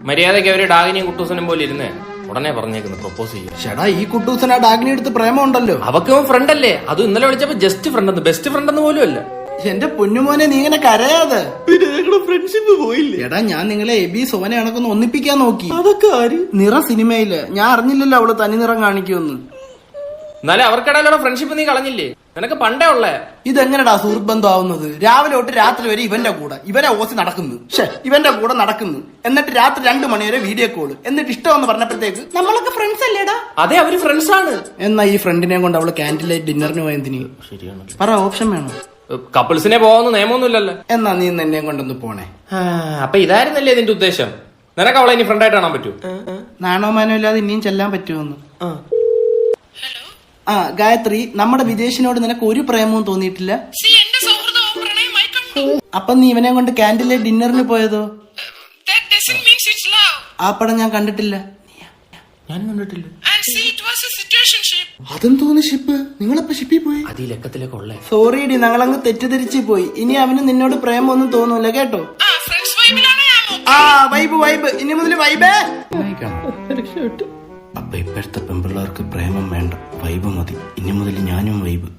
മര്യാദയ്ക്ക് അവര് ഡാഗിനിയും കുട്ടൂസനും പോലെ ഇരുന്നേ ഉടനെ പറഞ്ഞേക്കുന്നു പ്രപ്പോസ് ചെയ്യും. ചേടാ ഈ കുട്ടൂസൻ ആ ഡാഗിനി എടുത്ത് പ്രേമം ഉണ്ടല്ലോ. അവക്കും ഫ്രണ്ട് അല്ലേ? അത് ഇന്നലെ വിളിച്ചപ്പോ ജസ്റ്റ് ഫ്രണ്ട് എന്ന്, ബെസ്റ്റ് ഫ്രണ്ട് എന്ന് പോലും അല്ല. എന്റെ പൊന്നുമോനെ നീ ഇങ്ങനെ കരയാതെ. ഫ്രണ്ട്ഷിപ്പ് പോയില്ലേ? എടാ ഞാൻ നിങ്ങളെ എബി സോനെ കണക്കൊന്ന് ഒന്നിപ്പിക്കാൻ നോക്കി. അതൊക്കെ ആര്? നിറ സിനിമയില് ഞാൻ അറിഞ്ഞില്ലല്ലോ അവള് തനി നിറം കാണിക്കുമെന്ന്. എന്നാലും അവർക്കിടയിലുള്ള ഫ്രണ്ട്ഷിപ്പ് നീ കളഞ്ഞില്ലേ? നിനക്ക് പണ്ടേ ഉള്ളേ. ഇതെങ്ങനെടാ സുഹൃത്ത് ബന്ധം ആവുന്നത്? രാവിലെ തൊട്ട് രാത്രി വരെ ഇവന്റെ കൂടെ ഇവനെ ഓസി നടക്കുന്നു, ഇവന്റെ കൂടെ നടക്കുന്നു, എന്നിട്ട് രാത്രി 2 മണി വരെ വീഡിയോ കോള്, എന്നിട്ട് ഇഷ്ടമെന്ന് പറഞ്ഞപ്പോഴത്തേക്ക് നമ്മളൊക്കെ ഫ്രണ്ട്സ് അല്ലേടാ. അതെ, അവര് ഫ്രണ്ട്സ് ആണ്. എന്നാ ഈ ഫ്രണ്ടിനെ കൊണ്ട് അവള് ക്യാൻറ്റീൻ ലൈറ്റ് ഡിന്നറിന് പോയതിന് ശരിയാണ്. പറ, ഓപ്ഷൻ വേണോ? കപ്പിൾസിനെ പോവാന്ന് നിയമമൊന്നുമില്ലല്ലോ. എന്നാ നീ എന്നെ കൊണ്ടൊന്ന് പോണേ. അപ്പൊ ഇതായിരുന്നല്ലേ നിന്റെ ഉദ്ദേശം? നിനക്ക് അവളെ ഇനി ഫ്രണ്ടായിട്ട് കാണാൻ പറ്റൂ? നാണോമാനോ ഇല്ലാതെ ഇനിയും ചെല്ലാൻ പറ്റുമെന്ന്. ആ ഗായത്രി, നമ്മുടെ വിദേശിനോട് നിനക്ക് ഒരു പ്രേമവും തോന്നിയിട്ടില്ല? അപ്പൊ നീ ഇവനെ കൊണ്ട് ക്യാൻറ്റീൻ ലൈറ്റ് ഡിന്നറിന് പോയതോ? ആ പടം ഞാൻ കണ്ടിട്ടില്ല. ഞാൻ കണ്ടിട്ടില്ല. അതെന്തോന്ന് ഷിപ്പ്? നിങ്ങളപ്പോ ഷിപ്പിൽ പോയി? അത് ഈ ലക്കത്തിലൊക്കെ ഉള്ളേ. സോറി ഡി, ഞങ്ങളങ്ങ് തെറ്റിദ്ധരിച്ചു പോയി. ഇനി അവന് നിന്നോട് പ്രേമൊന്നും തോന്നൂല കേട്ടോ. ആ വൈബ് ഇനി മുതൽ വൈബേ. അപ്പൊ ഇപ്പോഴത്തെ പെൺപിള്ളേർക്ക് പ്രേമം വേണ്ട, വൈബ് മതി. ഇനി മുതൽ ഞാനും വൈബ്.